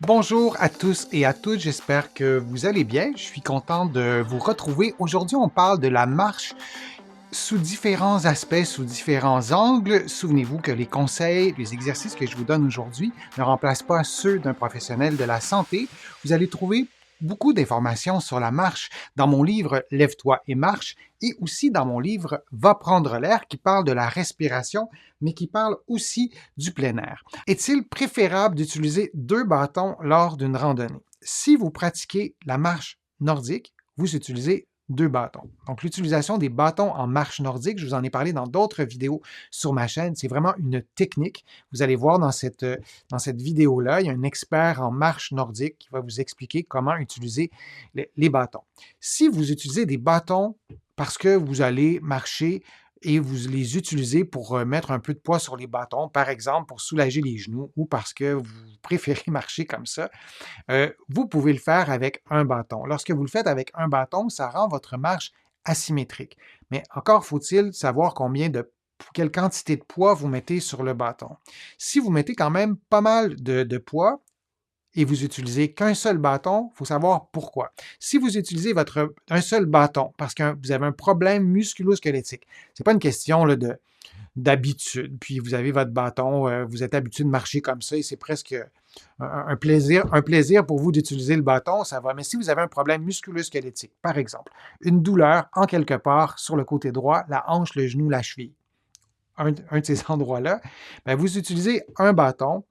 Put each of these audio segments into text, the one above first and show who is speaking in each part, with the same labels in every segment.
Speaker 1: Bonjour à tous et à toutes, j'espère que vous allez bien. Je suis content de vous retrouver. Aujourd'hui, on parle de la marche sous différents aspects, sous différents angles. Souvenez-vous que les conseils, les exercices que je vous donne aujourd'hui ne remplacent pas ceux d'un professionnel de la santé. Vous allez trouver beaucoup d'informations sur la marche dans mon livre Lève-toi et marche et aussi dans mon livre Va prendre l'air qui parle de la respiration mais qui parle aussi du plein air. Est-il préférable d'utiliser deux bâtons lors d'une randonnée? Si vous pratiquez la marche nordique, vous utilisez deux bâtons. Donc, l'utilisation des bâtons en marche nordique, je vous en ai parlé dans d'autres vidéos sur ma chaîne, c'est vraiment une technique. Vous allez voir dans cette vidéo-là, il y a un expert en marche nordique qui va vous expliquer comment utiliser les bâtons. Si vous utilisez des bâtons parce que vous allez marcher et vous les utilisez pour mettre un peu de poids sur les bâtons, par exemple pour soulager les genoux ou parce que vous préférez marcher comme ça, vous pouvez le faire avec un bâton. Lorsque vous le faites avec un bâton, ça rend votre marche asymétrique. Mais encore faut-il savoir quelle quantité de poids vous mettez sur le bâton. Si vous mettez quand même pas mal de poids et vous utilisez qu'un seul bâton, il faut savoir pourquoi. Si vous utilisez un seul bâton parce que vous avez un problème musculo-squelettique, ce n'est pas une question là, d'habitude. Puis vous avez votre bâton, vous êtes habitué de marcher comme ça et c'est presque un plaisir pour vous d'utiliser le bâton, ça va. Mais si vous avez un problème musculo-squelettique, par exemple, une douleur en quelque part sur le côté droit, la hanche, le genou, la cheville, un de ces endroits-là, bien, vous utilisez un bâton.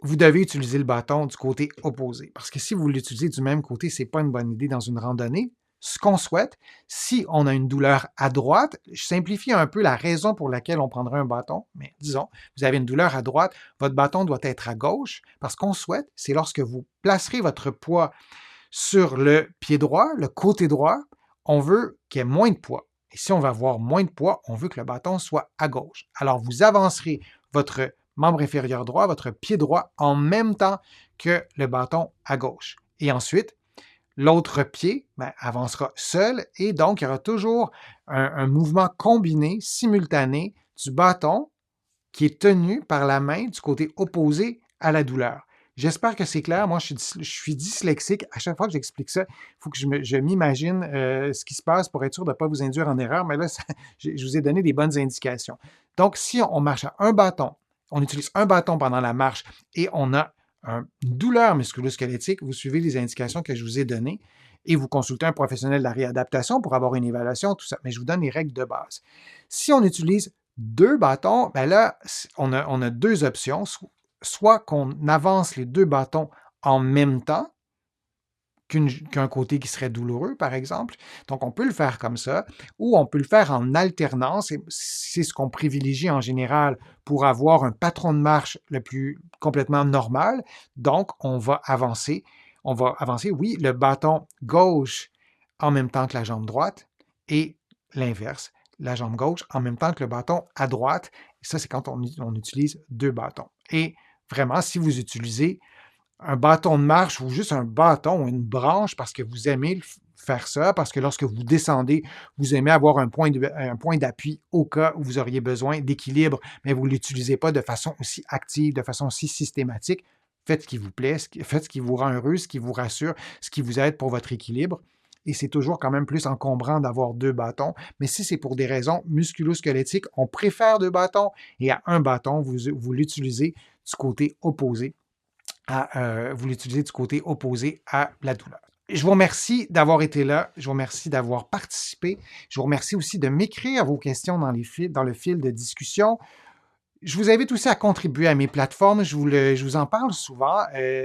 Speaker 1: Vous devez utiliser le bâton du côté opposé. Parce que si vous l'utilisez du même côté, ce n'est pas une bonne idée dans une randonnée. Ce qu'on souhaite, si on a une douleur à droite, je simplifie un peu la raison pour laquelle on prendrait un bâton, mais disons, vous avez une douleur à droite, votre bâton doit être à gauche, parce qu'on souhaite, c'est lorsque vous placerez votre poids sur le pied droit, le côté droit, on veut qu'il y ait moins de poids. Et si on veut avoir moins de poids, on veut que le bâton soit à gauche. Alors, vous avancerez votre membre inférieur droit, votre pied droit, en même temps que le bâton à gauche. Et ensuite, l'autre pied avancera seul et donc il y aura toujours un mouvement combiné, simultané du bâton qui est tenu par la main du côté opposé à la douleur. J'espère que c'est clair. Moi, je suis dyslexique. À chaque fois que j'explique ça, il faut que je m'imagine ce qui se passe pour être sûr de ne pas vous induire en erreur. Mais là, je vous ai donné des bonnes indications. Donc, si on marche à un bâton, on utilise un bâton pendant la marche et on a une douleur musculo-squelettique, vous suivez les indications que je vous ai données et vous consultez un professionnel de la réadaptation pour avoir une évaluation, tout ça. Mais je vous donne les règles de base. Si on utilise deux bâtons, ben là, on a deux options. Soit qu'on avance les deux bâtons en même temps qu'un côté qui serait douloureux, par exemple. Donc, on peut le faire comme ça, ou on peut le faire en alternance. Et c'est ce qu'on privilégie en général pour avoir un patron de marche le plus complètement normal. Donc, on va avancer, oui, le bâton gauche en même temps que la jambe droite et l'inverse, la jambe gauche en même temps que le bâton à droite. Et ça, c'est quand on utilise deux bâtons. Et vraiment, si vous utilisez un bâton de marche ou juste un bâton ou une branche parce que vous aimez faire ça, parce que lorsque vous descendez, vous aimez avoir un point d'appui au cas où vous auriez besoin d'équilibre, mais vous ne l'utilisez pas de façon aussi active, de façon aussi systématique. Faites ce qui vous plaît, faites ce qui vous rend heureux, ce qui vous rassure, ce qui vous aide pour votre équilibre. Et c'est toujours quand même plus encombrant d'avoir deux bâtons. Mais si c'est pour des raisons musculo-squelettiques, on préfère deux bâtons et à un bâton, vous l'utilisez du côté opposé vous l'utilisez du côté opposé à la douleur. Je vous remercie d'avoir été là. Je vous remercie d'avoir participé. Je vous remercie aussi de m'écrire vos questions dans le fil de discussion. Je vous invite aussi à contribuer à mes plateformes. Je vous en parle souvent.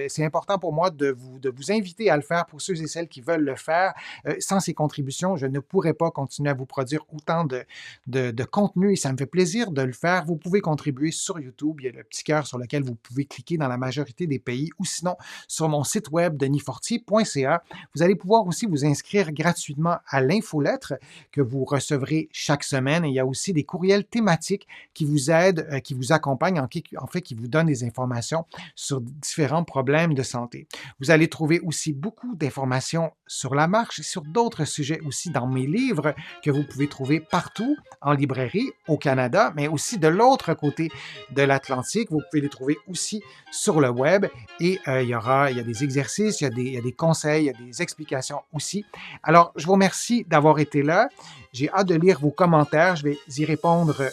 Speaker 1: C'est important pour moi de vous inviter à le faire pour ceux et celles qui veulent le faire. Sans ces contributions, je ne pourrais pas continuer à vous produire autant de contenu et ça me fait plaisir de le faire. Vous pouvez contribuer sur YouTube. Il y a le petit cœur sur lequel vous pouvez cliquer dans la majorité des pays ou sinon sur mon site web denisfortier.ca. Vous allez pouvoir aussi vous inscrire gratuitement à l'infolettre que vous recevrez chaque semaine. Et il y a aussi des courriels thématiques qui vous aident, qui vous accompagne, en fait, qui vous donne des informations sur différents problèmes de santé. Vous allez trouver aussi beaucoup d'informations sur la marche et sur d'autres sujets aussi dans mes livres que vous pouvez trouver partout en librairie au Canada, mais aussi de l'autre côté de l'Atlantique. Vous pouvez les trouver aussi sur le web et il y a des exercices, il y a des conseils, il y a des explications aussi. Alors, je vous remercie d'avoir été là. J'ai hâte de lire vos commentaires. Je vais y répondre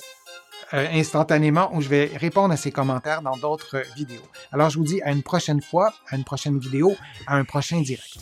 Speaker 1: instantanément ou je vais répondre à ces commentaires dans d'autres vidéos. Alors, je vous dis à une prochaine fois, à une prochaine vidéo, à un prochain direct.